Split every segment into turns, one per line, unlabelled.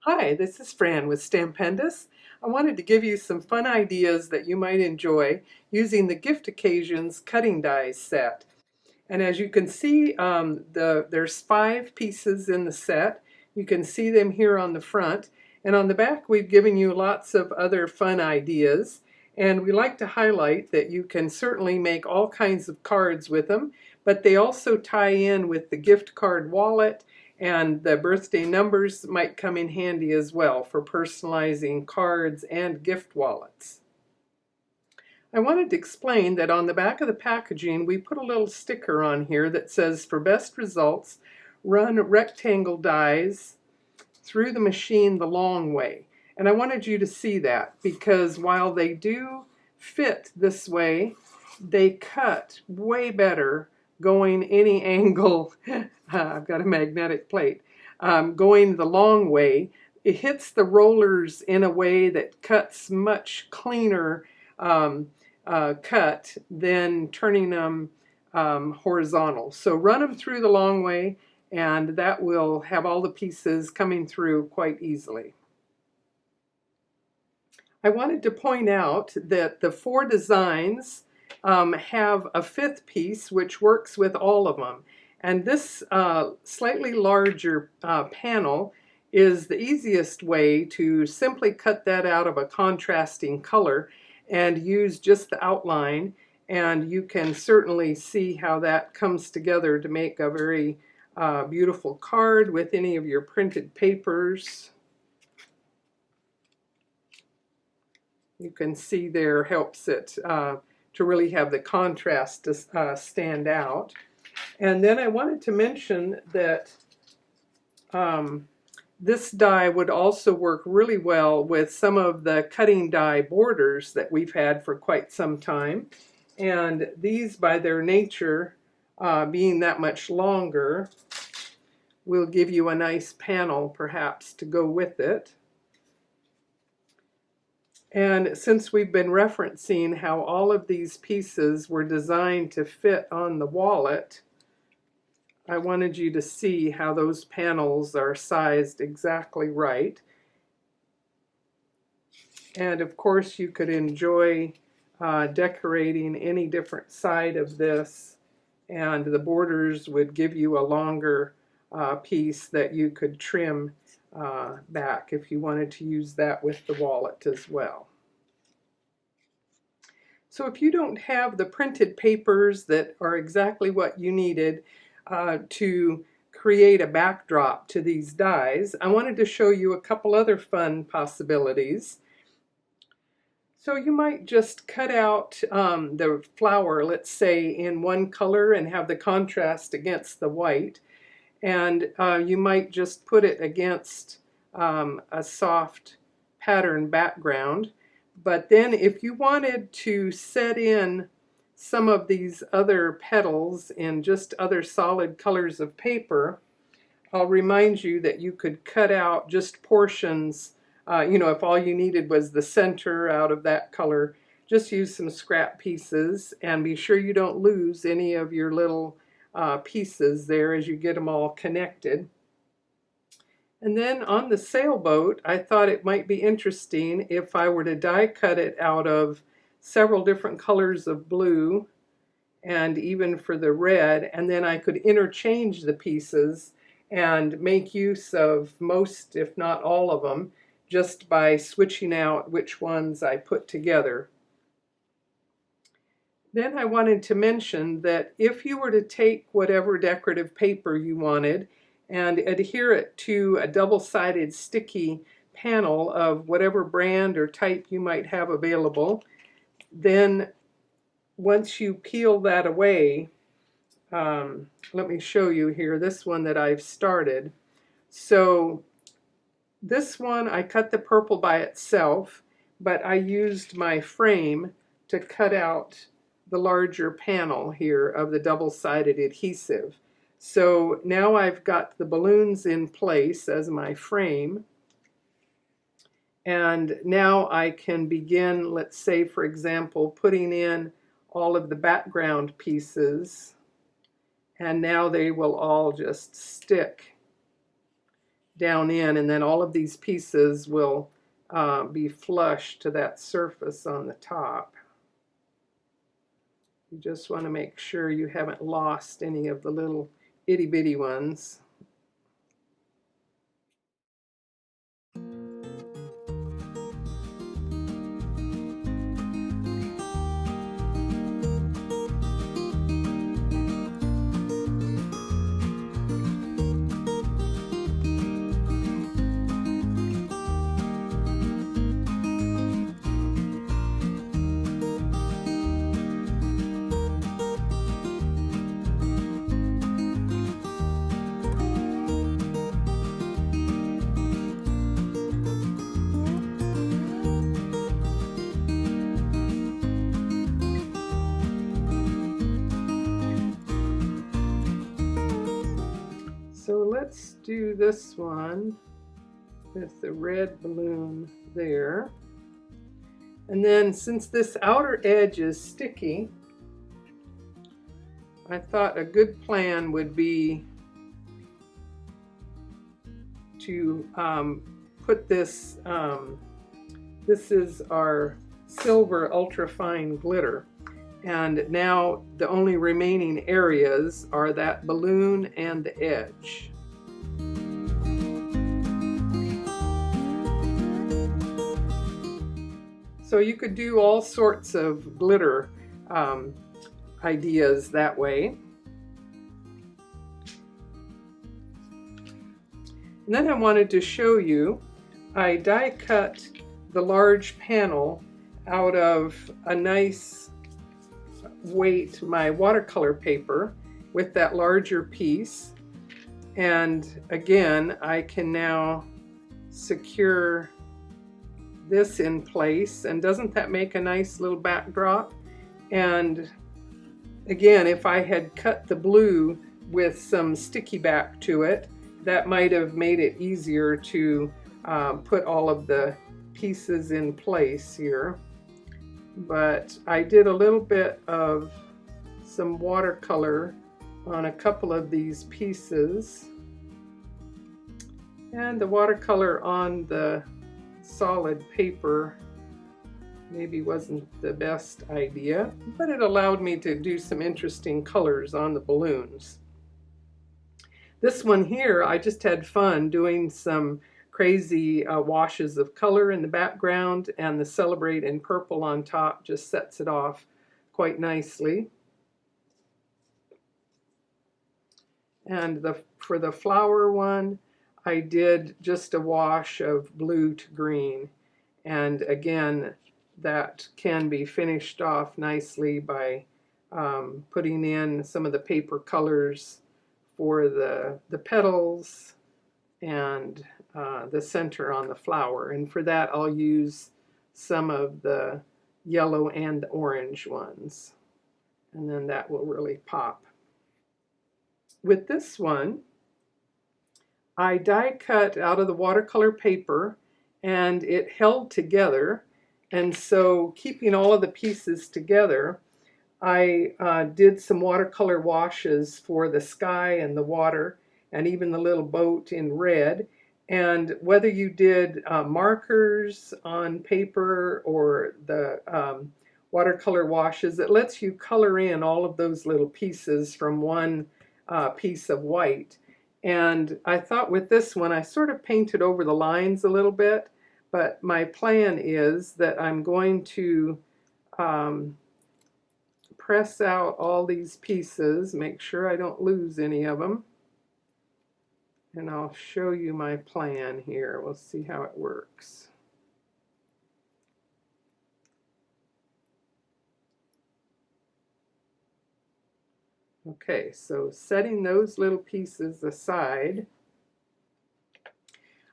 Hi, this is Fran with Stampendous. I wanted to give you some fun ideas that you might enjoy using the Gift Occasions cutting dies set. And as you can see, there's 5 pieces in the set. You can see them here on the front. And on the back, we've given you lots of other fun ideas. And we like to highlight that you can certainly make all kinds of cards with them, but they also tie in with the gift card wallet, and the birthday numbers might come in handy as well for personalizing cards and gift wallets. I wanted to explain that on the back of the packaging, we put a little sticker on here that says, "For best results, run rectangle dies through the machine the long way." And I wanted you to see that because while they do fit this way, they cut way better going any angle. I've got a magnetic plate. Going the long way, it hits the rollers in a way that cuts much cleaner cut than turning them horizontal. So run them through the long way, and that will have all the pieces coming through quite easily. I wanted to point out that the 4 designs have a 5th piece which works with all of them. And this slightly larger panel is the easiest way to simply cut that out of a contrasting color and use just the outline. And you can certainly see how that comes together to make a very beautiful card with any of your printed papers. You can see there helps it to really have the contrast to stand out. And then I wanted to mention that this die would also work really well with some of the cutting die borders that we've had for quite some time. And these, by their nature, being that much longer, will give you a nice panel perhaps to go with it. And since we've been referencing how all of these pieces were designed to fit on the wallet, I wanted you to see how those panels are sized exactly right. And of course you could enjoy decorating any different side of this, and the borders would give you a longer piece that you could trim back if you wanted to use that with the wallet as well. So if you don't have the printed papers that are exactly what you needed to create a backdrop to these dies, I wanted to show you a couple other fun possibilities. So you might just cut out the flower, let's say, in one color and have the contrast against the white. And you might just put it against a soft pattern background. But then if you wanted to set in some of these other petals in just other solid colors of paper, I'll remind you that you could cut out just portions. If all you needed was the center out of that color, just use some scrap pieces and be sure you don't lose any of your little pieces there as you get them all connected. And then on the sailboat, I thought it might be interesting if I were to die cut it out of several different colors of blue and even for the red, and then I could interchange the pieces and make use of most, if not all of them, just by switching out which ones I put together. Then I wanted to mention that if you were to take whatever decorative paper you wanted and adhere it to a double-sided sticky panel of whatever brand or type you might have available, then once you peel that away, let me show you here this one that I've started. So this one I cut the purple by itself, but I used my frame to cut out the larger panel here of the double-sided adhesive. So now I've got the balloons in place as my frame, and now I can begin, let's say for example, putting in all of the background pieces, and now they will all just stick down in, and then all of these pieces will be flush to that surface on the top. You just want to make sure you haven't lost any of the little itty bitty ones. So let's do this one with the red balloon there. And then since this outer edge is sticky, I thought a good plan would be to put this, this is our silver ultrafine glitter. And now the only remaining areas are that balloon and the edge. So you could do all sorts of glitter ideas that way. And then I wanted to show you, I die cut the large panel out of a nice weight, my watercolor paper, with that larger piece. And again, I can now secure this in place, and doesn't that make a nice little backdrop? And again, if I had cut the blue with some sticky back to it, that might have made it easier to put all of the pieces in place here. But I did a little bit of some watercolor on a couple of these pieces, and the watercolor on the solid paper maybe wasn't the best idea, but it allowed me to do some interesting colors on the balloons. This one here, I just had fun doing some crazy washes of color in the background, and the Celebrate in purple on top just sets it off quite nicely. And for the flower one, I did just a wash of blue to green. And again, that can be finished off nicely by putting in some of the paper colors for the petals and the center on the flower. And for that, I'll use some of the yellow and the orange ones. And then that will really pop. With this one, I die cut out of the watercolor paper, and it held together. And so, keeping all of the pieces together, I did some watercolor washes for the sky and the water, and even the little boat in red. And whether you did markers on paper or the watercolor washes, it lets you color in all of those little pieces from one piece of white. And I thought with this one, I sort of painted over the lines a little bit, but my plan is that I'm going to press out all these pieces, make sure I don't lose any of them. And I'll show you my plan here. We'll see how it works. Okay, so setting those little pieces aside,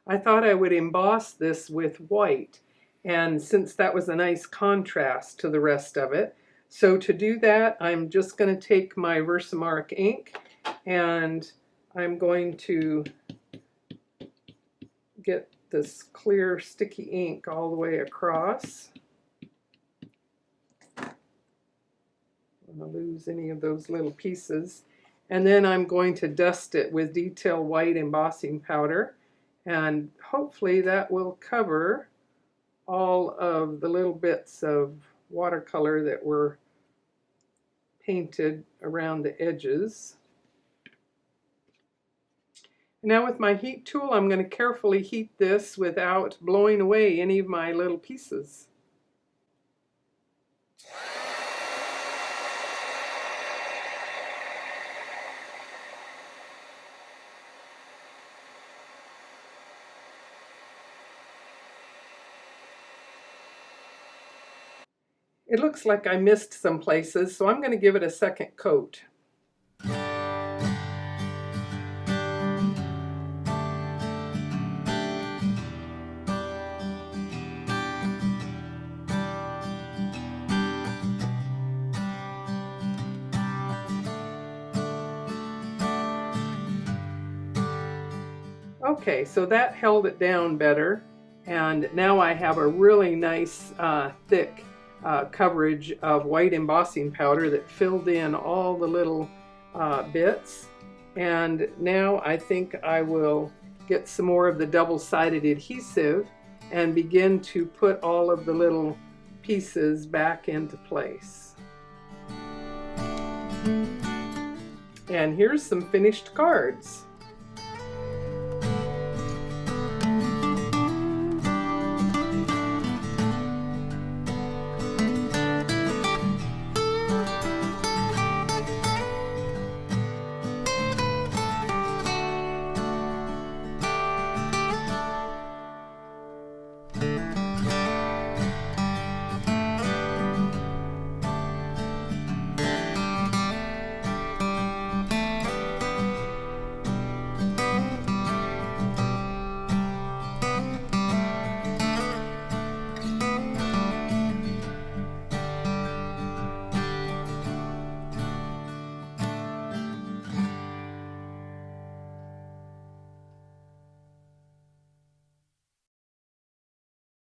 I thought I would emboss this with white. And since that was a nice contrast to the rest of it, so to do that, I'm just going to take my Versamark ink, and I'm going to get this clear sticky ink all the way across. I don't want to lose any of those little pieces. And then I'm going to dust it with detail white embossing powder, And hopefully that will cover all of the little bits of watercolor that were painted around the edges. Now with my heat tool, I'm going to carefully heat this without blowing away any of my little pieces. It looks like I missed some places, so I'm going to give it a second coat. Okay, so that held it down better, and now I have a really nice thick coverage of white embossing powder that filled in all the little bits. And now I think I will get some more of the double-sided adhesive and begin to put all of the little pieces back into place. And here's some finished cards.